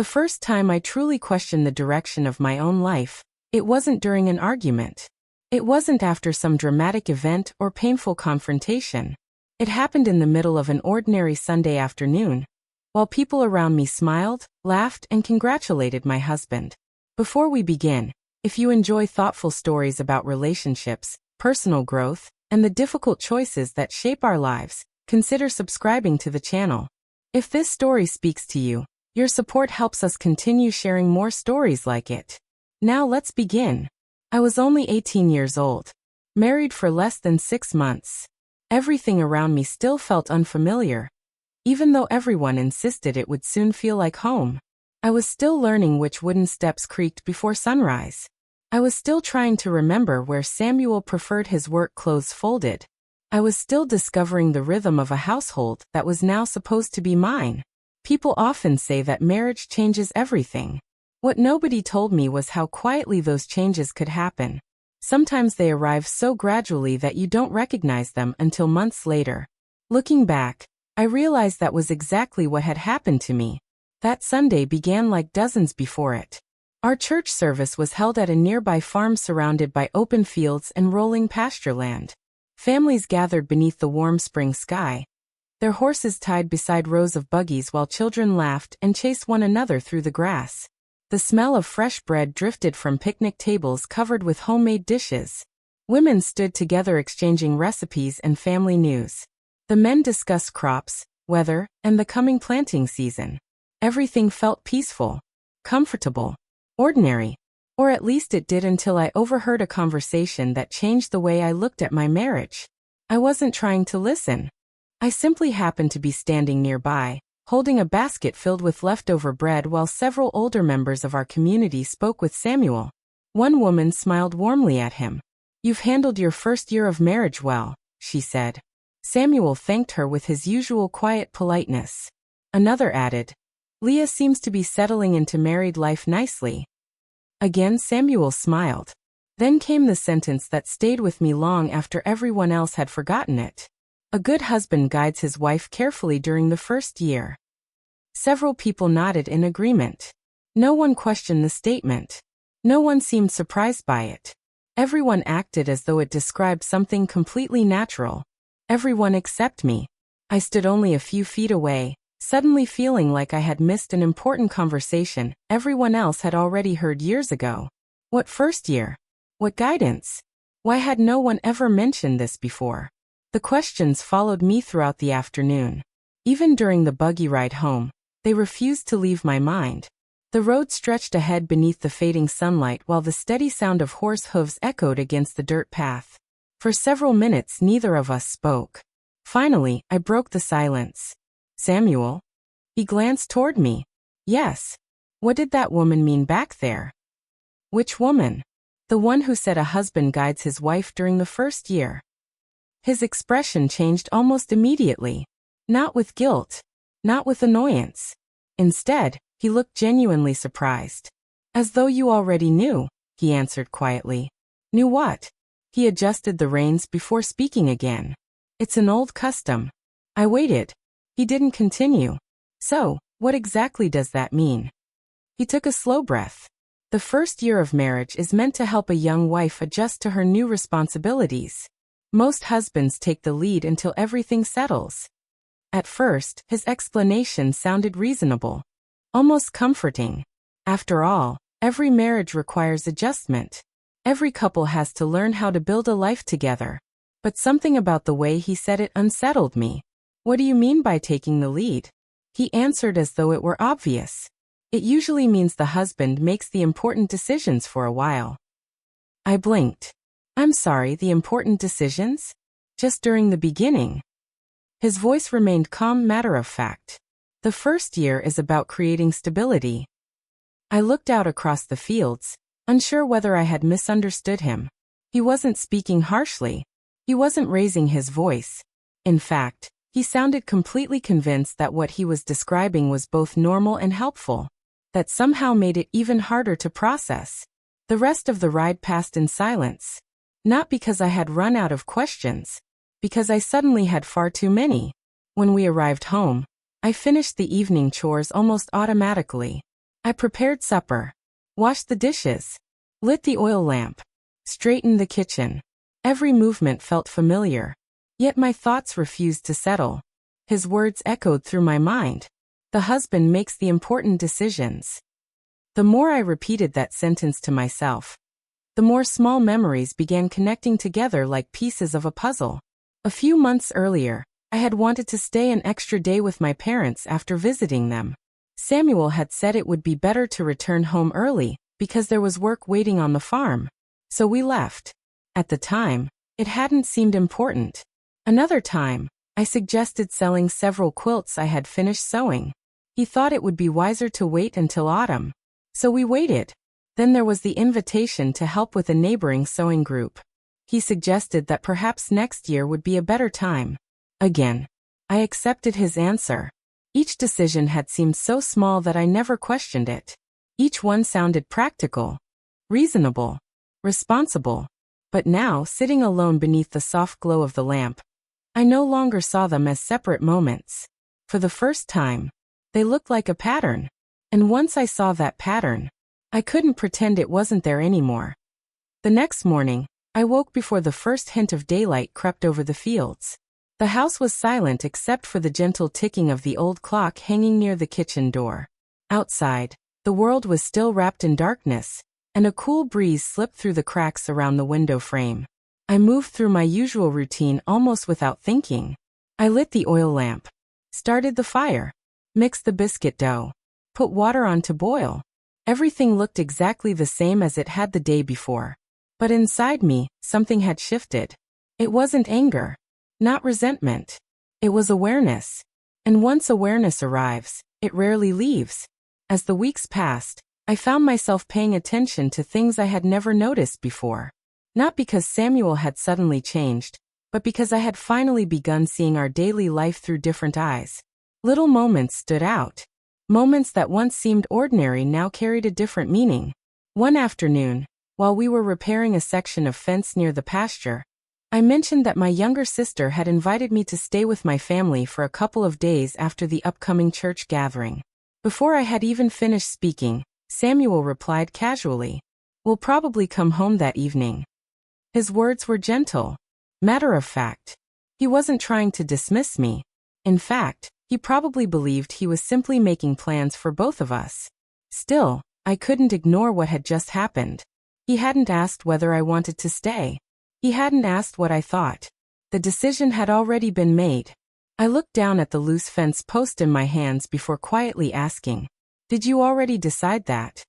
The first time I truly questioned the direction of my own life, it wasn't during an argument. It wasn't after some dramatic event or painful confrontation. It happened in the middle of an ordinary Sunday afternoon, while people around me smiled, laughed, and congratulated my husband. Before we begin, if you enjoy thoughtful stories about relationships, personal growth, and the difficult choices that shape our lives, consider subscribing to the channel. If this story speaks to you, your support helps us continue sharing more stories like it. Now let's begin. I was only 18 years old, married for less than 6 months. Everything around me still felt unfamiliar, even though everyone insisted it would soon feel like home. I was still learning which wooden steps creaked before sunrise. I was still trying to remember where Samuel preferred his work clothes folded. I was still discovering the rhythm of a household that was now supposed to be mine. People often say that marriage changes everything. What nobody told me was how quietly those changes could happen. Sometimes they arrive so gradually that you don't recognize them until months later. Looking back, I realized that was exactly what had happened to me. That Sunday began like dozens before it. Our church service was held at a nearby farm surrounded by open fields and rolling pasture land. Families gathered beneath the warm spring sky, their horses tied beside rows of buggies while children laughed and chased one another through the grass. The smell of fresh bread drifted from picnic tables covered with homemade dishes. Women stood together exchanging recipes and family news. The men discussed crops, weather, and the coming planting season. Everything felt peaceful, comfortable, ordinary. Or at least it did until I overheard a conversation that changed the way I looked at my marriage. I wasn't trying to listen. I simply happened to be standing nearby, holding a basket filled with leftover bread while several older members of our community spoke with Samuel. One woman smiled warmly at him. "You've handled your first year of marriage well," she said. Samuel thanked her with his usual quiet politeness. Another added, "Leah seems to be settling into married life nicely." Again Samuel smiled. Then came the sentence that stayed with me long after everyone else had forgotten it. "A good husband guides his wife carefully during the first year." Several people nodded in agreement. No one questioned the statement. No one seemed surprised by it. Everyone acted as though it described something completely natural. Everyone except me. I stood only a few feet away, suddenly feeling like I had missed an important conversation everyone else had already heard years ago. What first year? What guidance? Why had no one ever mentioned this before? The questions followed me throughout the afternoon. Even during the buggy ride home, they refused to leave my mind. The road stretched ahead beneath the fading sunlight while the steady sound of horse hooves echoed against the dirt path. For several minutes neither of us spoke. Finally, I broke the silence. "Samuel?" He glanced toward me. "Yes. What did that woman mean back there?" "Which woman?" "The one who said a husband guides his wife during the first year." His expression changed almost immediately. Not with guilt. Not with annoyance. Instead, he looked genuinely surprised. "As though you already knew," he answered quietly. "Knew what?" He adjusted the reins before speaking again. "It's an old custom." I waited. He didn't continue. "So, what exactly does that mean?" He took a slow breath. "The first year of marriage is meant to help a young wife adjust to her new responsibilities. Most husbands take the lead until everything settles." At first, his explanation sounded reasonable, almost comforting. After all, every marriage requires adjustment. Every couple has to learn how to build a life together. But something about the way he said it unsettled me. "What do you mean by taking the lead?" He answered as though it were obvious. "It usually means the husband makes the important decisions for a while." I blinked. "I'm sorry, the important decisions? Just during the beginning?" His voice remained calm, matter-of-fact. "The first year is about creating stability." I looked out across the fields, unsure whether I had misunderstood him. He wasn't speaking harshly. He wasn't raising his voice. In fact, he sounded completely convinced that what he was describing was both normal and helpful. That somehow made it even harder to process. The rest of the ride passed in silence. Not because I had run out of questions, because I suddenly had far too many. When we arrived home, I finished the evening chores almost automatically. I prepared supper, washed the dishes, lit the oil lamp, straightened the kitchen. Every movement felt familiar. Yet my thoughts refused to settle. His words echoed through my mind. The husband makes the important decisions. The more I repeated that sentence to myself, the more small memories began connecting together like pieces of a puzzle. A few months earlier, I had wanted to stay an extra day with my parents after visiting them. Samuel had said it would be better to return home early because there was work waiting on the farm. So we left. At the time, it hadn't seemed important. Another time, I suggested selling several quilts I had finished sewing. He thought it would be wiser to wait until autumn. So we waited. Then there was the invitation to help with a neighboring sewing group. He suggested that perhaps next year would be a better time. Again, I accepted his answer. Each decision had seemed so small that I never questioned it. Each one sounded practical, reasonable, responsible. But now, sitting alone beneath the soft glow of the lamp, I no longer saw them as separate moments. For the first time, they looked like a pattern. And once I saw that pattern, I couldn't pretend it wasn't there anymore. The next morning, I woke before the first hint of daylight crept over the fields. The house was silent except for the gentle ticking of the old clock hanging near the kitchen door. Outside, the world was still wrapped in darkness, and a cool breeze slipped through the cracks around the window frame. I moved through my usual routine almost without thinking. I lit the oil lamp, started the fire, mixed the biscuit dough, put water on to boil. Everything looked exactly the same as it had the day before. But inside me, something had shifted. It wasn't anger, not resentment. It was awareness. And once awareness arrives, it rarely leaves. As the weeks passed, I found myself paying attention to things I had never noticed before. Not because Samuel had suddenly changed, but because I had finally begun seeing our daily life through different eyes. Little moments stood out. Moments that once seemed ordinary now carried a different meaning. One afternoon, while we were repairing a section of fence near the pasture, I mentioned that my younger sister had invited me to stay with my family for a couple of days after the upcoming church gathering. Before I had even finished speaking, Samuel replied casually, "We'll probably come home that evening." His words were gentle, matter of fact. He wasn't trying to dismiss me. In fact, he probably believed he was simply making plans for both of us. Still, I couldn't ignore what had just happened. He hadn't asked whether I wanted to stay. He hadn't asked what I thought. The decision had already been made. I looked down at the loose fence post in my hands before quietly asking, "Did you already decide that?"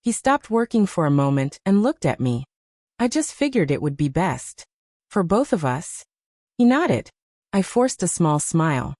He stopped working for a moment and looked at me. "I just figured it would be best. For both of us." He nodded. I forced a small smile.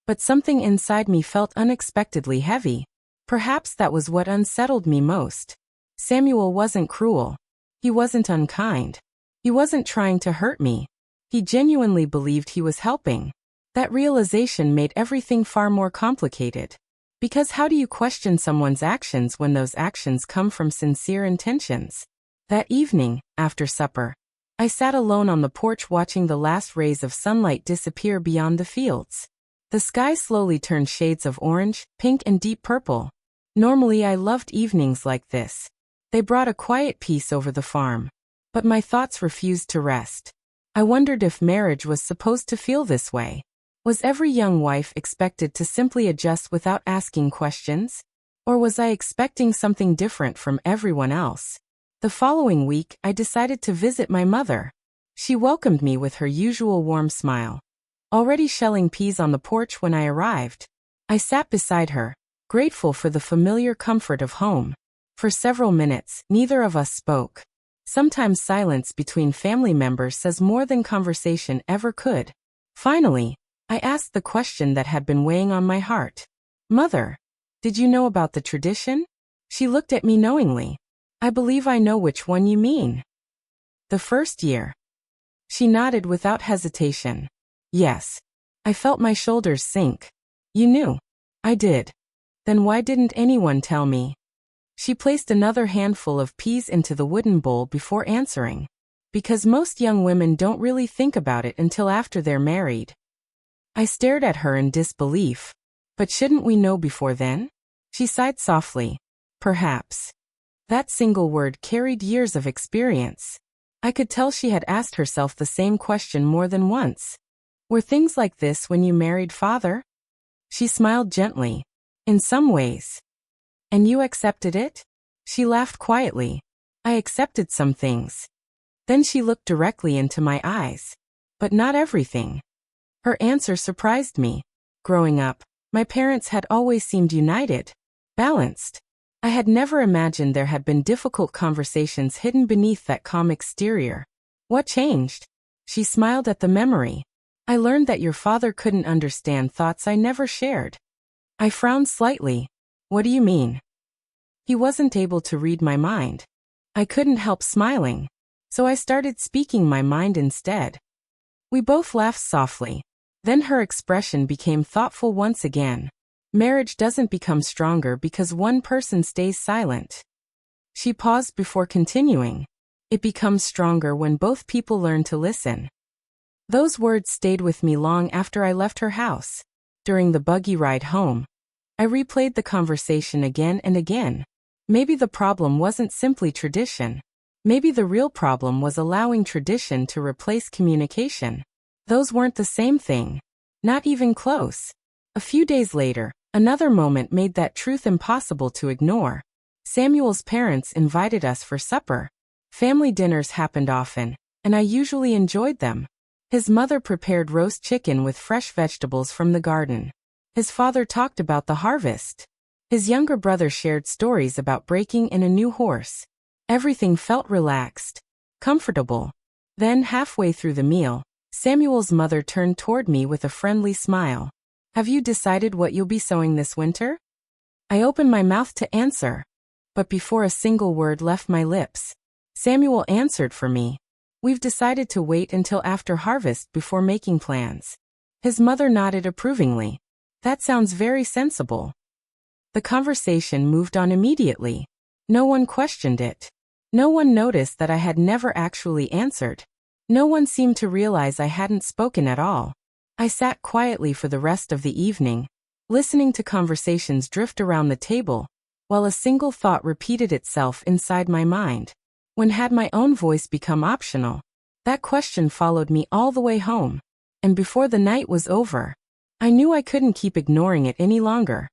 But something inside me felt unexpectedly heavy. Perhaps that was what unsettled me most. Samuel wasn't cruel. He wasn't unkind. He wasn't trying to hurt me. He genuinely believed he was helping. That realization made everything far more complicated. Because how do you question someone's actions when those actions come from sincere intentions? That evening, after supper, I sat alone on the porch watching the last rays of sunlight disappear beyond the fields. The sky slowly turned shades of orange, pink, and deep purple. Normally I loved evenings like this. They brought a quiet peace over the farm. But my thoughts refused to rest. I wondered if marriage was supposed to feel this way. Was every young wife expected to simply adjust without asking questions? Or was I expecting something different from everyone else? The following week, I decided to visit my mother. She welcomed me with her usual warm smile. Already shelling peas on the porch when I arrived, I sat beside her, grateful for the familiar comfort of home. For several minutes, neither of us spoke. Sometimes silence between family members says more than conversation ever could. Finally, I asked the question that had been weighing on my heart. "Mother, did you know about the tradition?" She looked at me knowingly. "I believe I know which one you mean." "The first year." She nodded without hesitation. "Yes." I felt my shoulders sink. "You knew." "I did." "Then why didn't anyone tell me?" She placed another handful of peas into the wooden bowl before answering. "Because most young women don't really think about it until after they're married." I stared at her in disbelief. "But shouldn't we know before then?" She sighed softly. Perhaps. That single word carried years of experience. I could tell she had asked herself the same question more than once. Were things like this when you married father? She smiled gently. In some ways. And you accepted it? She laughed quietly. I accepted some things. Then she looked directly into my eyes. But not everything. Her answer surprised me. Growing up, my parents had always seemed united, balanced. I had never imagined there had been difficult conversations hidden beneath that calm exterior. What changed? She smiled at the memory. I learned that your father couldn't understand thoughts I never shared. I frowned slightly. What do you mean? He wasn't able to read my mind. I couldn't help smiling. So I started speaking my mind instead. We both laughed softly. Then her expression became thoughtful once again. Marriage doesn't become stronger because one person stays silent. She paused before continuing. It becomes stronger when both people learn to listen. Those words stayed with me long after I left her house. During the buggy ride home, I replayed the conversation again and again. Maybe the problem wasn't simply tradition. Maybe the real problem was allowing tradition to replace communication. Those weren't the same thing. Not even close. A few days later, another moment made that truth impossible to ignore. Samuel's parents invited us for supper. Family dinners happened often, and I usually enjoyed them. His mother prepared roast chicken with fresh vegetables from the garden. His father talked about the harvest. His younger brother shared stories about breaking in a new horse. Everything felt relaxed, comfortable. Then, halfway through the meal, Samuel's mother turned toward me with a friendly smile. Have you decided what you'll be sowing this winter? I opened my mouth to answer. But before a single word left my lips, Samuel answered for me. We've decided to wait until after harvest before making plans. His mother nodded approvingly. That sounds very sensible. The conversation moved on immediately. No one questioned it. No one noticed that I had never actually answered. No one seemed to realize I hadn't spoken at all. I sat quietly for the rest of the evening, listening to conversations drift around the table, while a single thought repeated itself inside my mind. When had my own voice become optional? That question followed me all the way home. And before the night was over, I knew I couldn't keep ignoring it any longer.